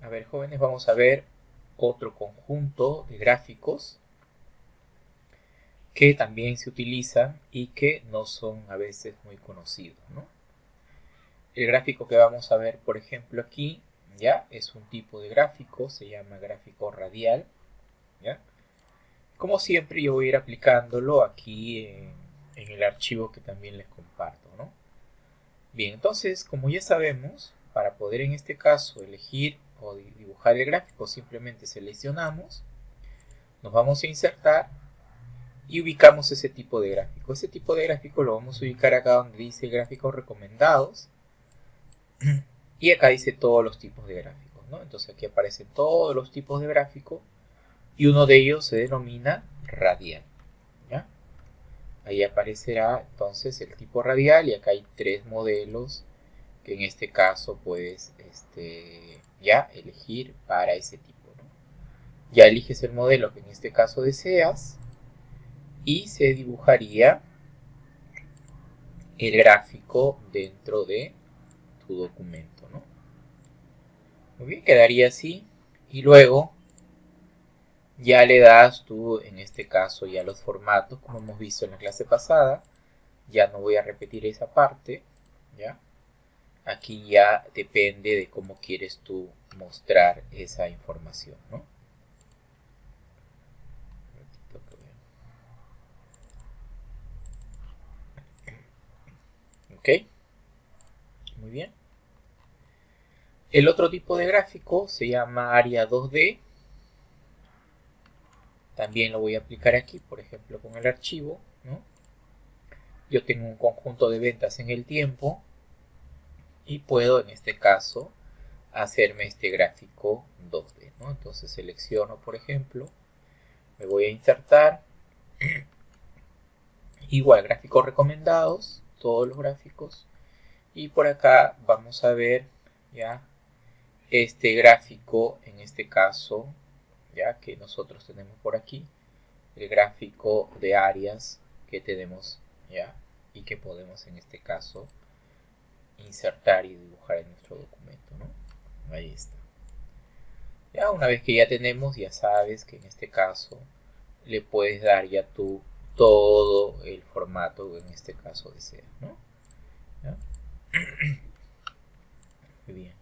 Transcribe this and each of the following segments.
A ver, jóvenes, vamos a ver otro conjunto de gráficos que también se utilizan y que no son a veces muy conocidos, ¿no? El gráfico que vamos a ver, por ejemplo, aquí, ya, es un tipo de gráfico, se llama gráfico radial, ¿ya? Como siempre, yo voy a ir aplicándolo aquí en el archivo que también les comparto, ¿no? Bien, entonces, como ya sabemos, para poder en este caso elegir o dibujar el gráfico, simplemente seleccionamos, nos vamos a insertar y ubicamos ese tipo de gráfico. Ese tipo de gráfico lo vamos a ubicar acá donde dice gráficos recomendados y acá dice todos los tipos de gráficos, ¿no? Entonces aquí aparecen todos los tipos de gráficos y uno de ellos se denomina radial, ¿ya? Ahí aparecerá entonces el tipo radial y acá hay tres modelos que en este caso puedes ya elegir para ese tipo, ¿no? Ya eliges el modelo que en este caso deseas y se dibujaría el gráfico dentro de tu documento, ¿no? Muy bien, quedaría así y luego ya le das tú en este caso ya los formatos como hemos visto en la clase pasada. Ya no voy a repetir esa parte, ¿ya? Aquí ya depende de cómo quieres tú mostrar esa información, ¿no? Ok, muy bien. El otro tipo de gráfico se llama área 2D. También lo voy a aplicar aquí, por ejemplo, con el archivo, ¿no? Yo tengo un conjunto de ventas en el tiempo y puedo, en este caso, hacerme este gráfico 2D, ¿no? Entonces selecciono, por ejemplo, me voy a insertar, igual gráficos recomendados, todos los gráficos, y por acá vamos a ver ya este gráfico, en este caso, ya que nosotros tenemos por aquí, el gráfico de áreas que tenemos ya y que podemos en este caso insertar y dibujar en nuestro documento, ¿no? Ahí está. Ya una vez que ya tenemos, ya sabes que en este caso le puedes dar ya tú todo el formato en este caso deseas, ¿no? ¿Ya? Muy bien.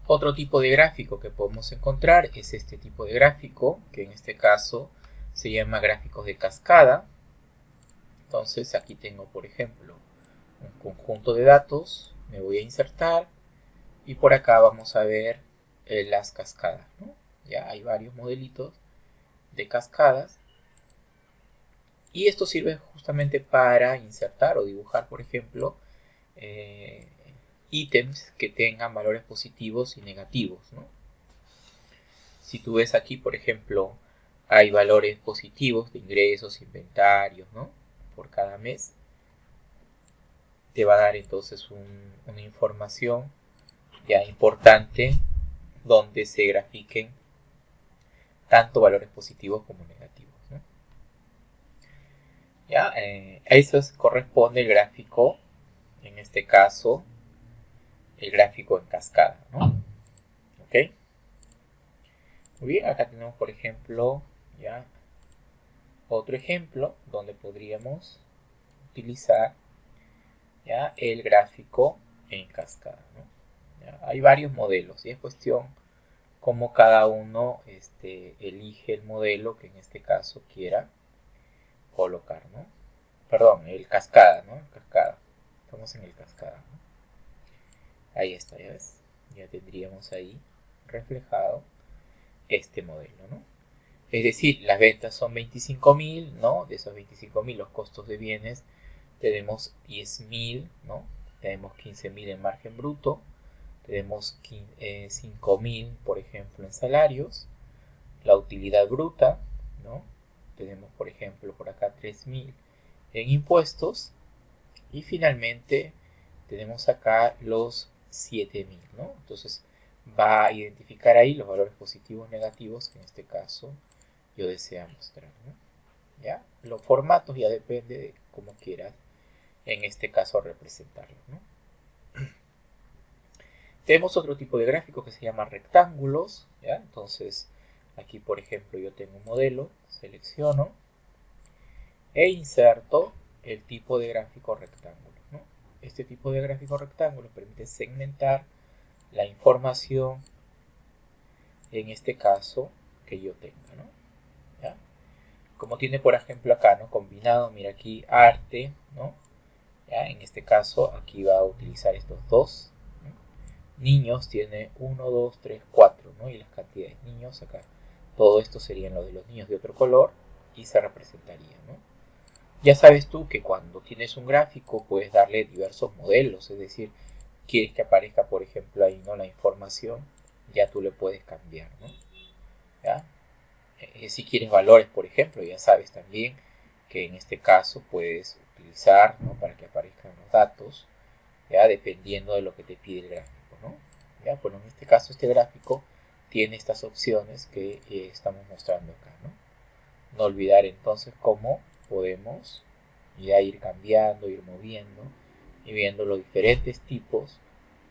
Otro tipo de gráfico que podemos encontrar es este tipo de gráfico, que en este caso se llama gráficos de cascada. Entonces aquí tengo, por ejemplo, un conjunto de datos, me voy a insertar y por acá vamos a ver las cascadas, ¿no? Ya hay varios modelitos de cascadas y esto sirve justamente para insertar o dibujar, por ejemplo, eh, ítems que tengan valores positivos y negativos, ¿no? Si tú ves aquí, por ejemplo, hay valores positivos de ingresos, inventarios, ¿no? Por cada mes, te va a dar entonces una información ya importante donde se grafiquen tanto valores positivos como negativos, ¿no? Ya, a eso corresponde el gráfico, en este caso, el gráfico en cascada, ¿no? ¿Ok? Muy bien, acá tenemos, por ejemplo, ya otro ejemplo donde podríamos utilizar ya el gráfico en cascada, ¿no? ¿Ya? Hay varios modelos y es cuestión cómo cada uno elige el modelo que en este caso quiera colocar, ¿no? Perdón, el cascada, ¿no? El cascada. Estamos en el cascada, ¿no? Ahí está, ya ves. Ya tendríamos ahí reflejado este modelo, ¿no? Es decir, las ventas son 25.000, ¿no? De esos 25.000 los costos de bienes tenemos 10.000, ¿no? Tenemos 15.000 en margen bruto, tenemos 5.000, por ejemplo, en salarios, la utilidad bruta, ¿no? Tenemos, por ejemplo, por acá 3.000 en impuestos y finalmente tenemos acá los 7.000, ¿no? Entonces va a identificar ahí los valores positivos y negativos que en este caso yo deseo mostrar, ¿no? ¿Ya? Los formatos ya depende de cómo quieras en este caso representarlo, ¿no? Tenemos otro tipo de gráfico que se llama rectángulos, ¿ya? Entonces, aquí por ejemplo yo tengo un modelo, selecciono e inserto el tipo de gráfico rectángulo, ¿no? Este tipo de gráfico rectángulo permite segmentar la información, en este caso, que yo tenga, ¿no? ¿Ya? Como tiene por ejemplo acá, ¿no? Combinado, mira aquí, arte, ¿no? ¿Ya? En este caso, aquí va a utilizar estos dos, ¿no? Niños tiene 1, 2, 3, 4, ¿no? Y las cantidades de niños acá. Todo esto serían los de los niños de otro color y se representaría, ¿no? Ya sabes tú que cuando tienes un gráfico puedes darle diversos modelos, es decir, quieres que aparezca, por ejemplo, ahí, ¿no? La información, ya tú le puedes cambiar, ¿no? ¿Ya? Si quieres valores, por ejemplo, ya sabes también que en este caso puedes utilizar, ¿no? Para que aparezcan los datos, ya dependiendo de lo que te pide el gráfico, ¿no? ¿Ya? Bueno, en este caso este gráfico tiene estas opciones que estamos mostrando acá, ¿no? No olvidar entonces cómo podemos ya ir cambiando, ir moviendo y viendo los diferentes tipos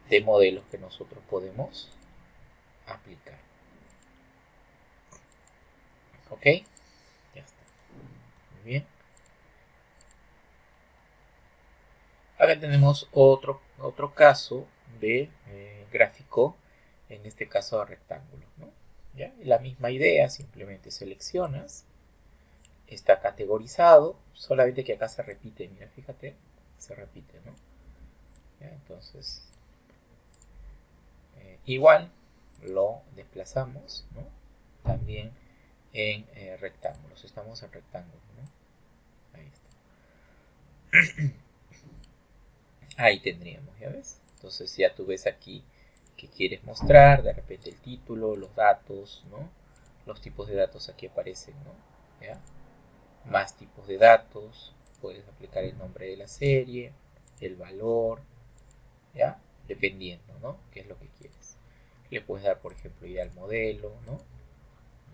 de modelos que nosotros podemos aplicar. ¿Ok? Ya está. Muy bien. Acá tenemos otro caso de gráfico, en este caso de rectángulo, ¿no? ¿Ya? La misma idea, simplemente seleccionas, está categorizado, solamente que acá se repite, mira, fíjate, se repite, ¿no? ¿Ya? Entonces, igual lo desplazamos, ¿no? También en rectángulos, estamos en rectángulo, ¿no? Ahí está. Ahí tendríamos, ¿ya ves? Entonces ya tú ves aquí que quieres mostrar, de repente el título, los datos, ¿no? Los tipos de datos aquí aparecen, ¿no? ¿Ya? Más tipos de datos, puedes aplicar el nombre de la serie, el valor, ¿ya? Dependiendo, ¿no? ¿Qué es lo que quieres? Le puedes dar, por ejemplo, ya el modelo, ¿no?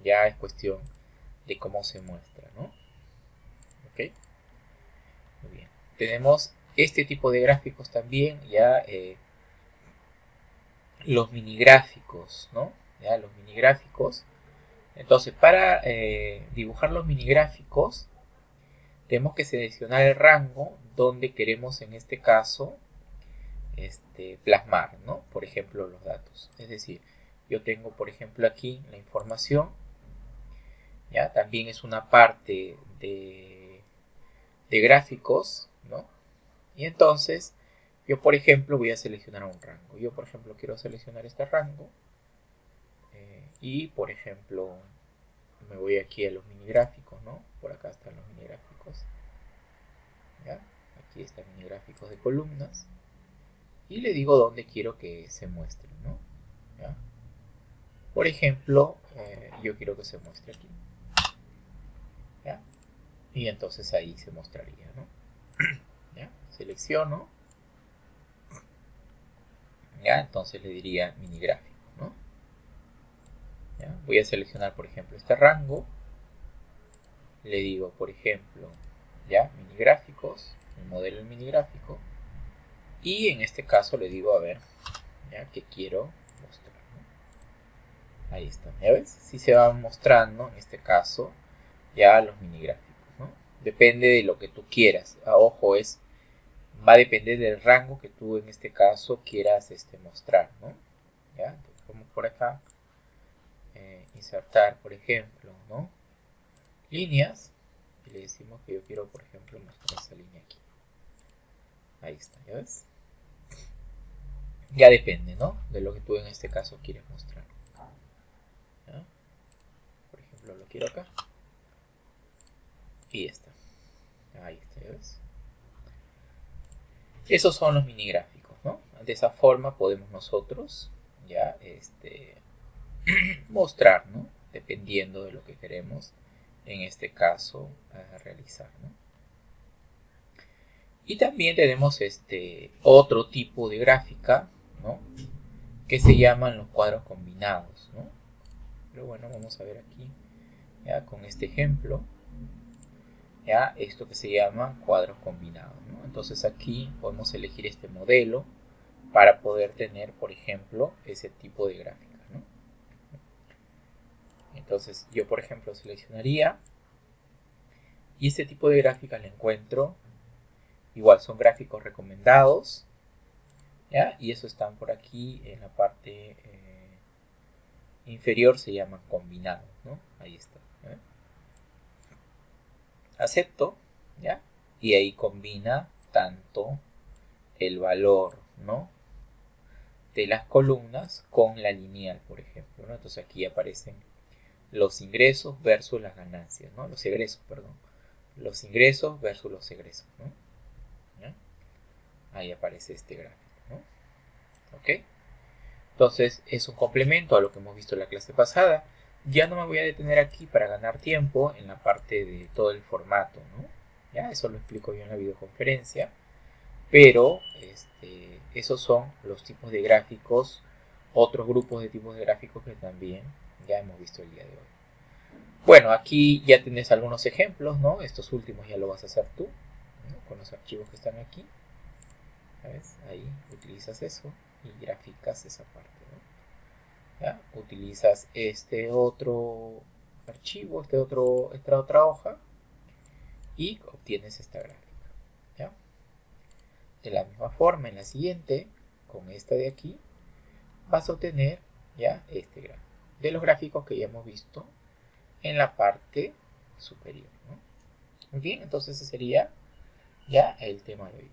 Ya es cuestión de cómo se muestra, ¿no? ¿Ok? Muy bien. Tenemos este tipo de gráficos también, ya los mini gráficos, ¿no? Ya los mini gráficos. Entonces, para dibujar los mini gráficos, tenemos que seleccionar el rango donde queremos, en este caso, plasmar, ¿no? Por ejemplo, los datos. Es decir, yo tengo, por ejemplo, aquí la información, ¿ya? También es una parte de gráficos, ¿no? Y entonces, yo, por ejemplo, voy a seleccionar un rango. Yo, por ejemplo, quiero seleccionar este rango. Y, por ejemplo, me voy aquí a los mini gráficos, ¿no? Por acá están los mini gráficos. ¿Ya? Aquí están mini gráficos de columnas. Y le digo dónde quiero que se muestre, ¿no? ¿Ya? Por ejemplo, yo quiero que se muestre aquí. ¿Ya? Y entonces ahí se mostraría, ¿no? ¿Ya? Selecciono. ¿Ya? Entonces le diría mini gráfico, ¿no? ¿Ya? Voy a seleccionar, por ejemplo, este rango. Le digo, por ejemplo, ya, mini gráficos, el modelo del mini gráfico. Y en este caso le digo, a ver, ya, que quiero mostrar, ¿no? Ahí está, ¿ya ves? Sí se van mostrando, en este caso, ya los mini gráficos, ¿no? Depende de lo que tú quieras. Ojo, va a depender del rango que tú en este caso quieras mostrar, ¿no? ¿Ya? Entonces, como por acá, insertar, por ejemplo, ¿no? Líneas, y le decimos que yo quiero, por ejemplo, mostrar esa línea aquí. Ahí está, ¿ya ves? Ya depende, ¿no? De lo que tú en este caso quieres mostrar. ¿Ya? Por ejemplo, lo quiero acá. Y ya está. Ahí está, ¿ya ves? Esos son los mini gráficos, ¿no? De esa forma podemos nosotros ya mostrar, ¿no? Dependiendo de lo que queremos en este caso realizar, ¿no? Y también tenemos otro tipo de gráfica, ¿no? Que se llaman los cuadros combinados, ¿no? Pero bueno, vamos a ver aquí, ya con este ejemplo, ya esto que se llama cuadros combinados, ¿no? Entonces aquí podemos elegir este modelo, para poder tener, por ejemplo, ese tipo de gráficas, ¿no? Entonces yo, por ejemplo, seleccionaría y este tipo de gráficas la encuentro. Igual son gráficos recomendados, ¿ya? Y eso están por aquí en la parte inferior, se llaman combinados, ¿no? Ahí está, ¿eh? Acepto, ¿ya? Y ahí combina tanto el valor, ¿no?, de las columnas con la lineal, por ejemplo, ¿no? Entonces aquí aparecen los ingresos versus las ganancias, ¿no? Los egresos, perdón. Los ingresos versus los egresos, ¿no? ¿Ya? Ahí aparece este gráfico, ¿no? ¿Ok? Entonces es un complemento a lo que hemos visto en la clase pasada. Ya no me voy a detener aquí para ganar tiempo en la parte de todo el formato, ¿no? Ya eso lo explico yo en la videoconferencia. Pero esos son los tipos de gráficos, otros grupos de tipos de gráficos que también ya hemos visto el día de hoy. Bueno, aquí ya tienes algunos ejemplos, ¿no? Estos últimos ya lo vas a hacer tú, ¿no?, con los archivos que están aquí. ¿Sabes? Ahí utilizas eso y graficas esa parte, ¿no? ¿Ya? Utilizas este otro archivo, esta otra hoja y obtienes esta gráfica, ¿ya? De la misma forma, en la siguiente, con esta de aquí, vas a obtener ya este gráfico de los gráficos que ya hemos visto en la parte superior, ¿no? Muy bien, entonces ese sería ya el tema de hoy.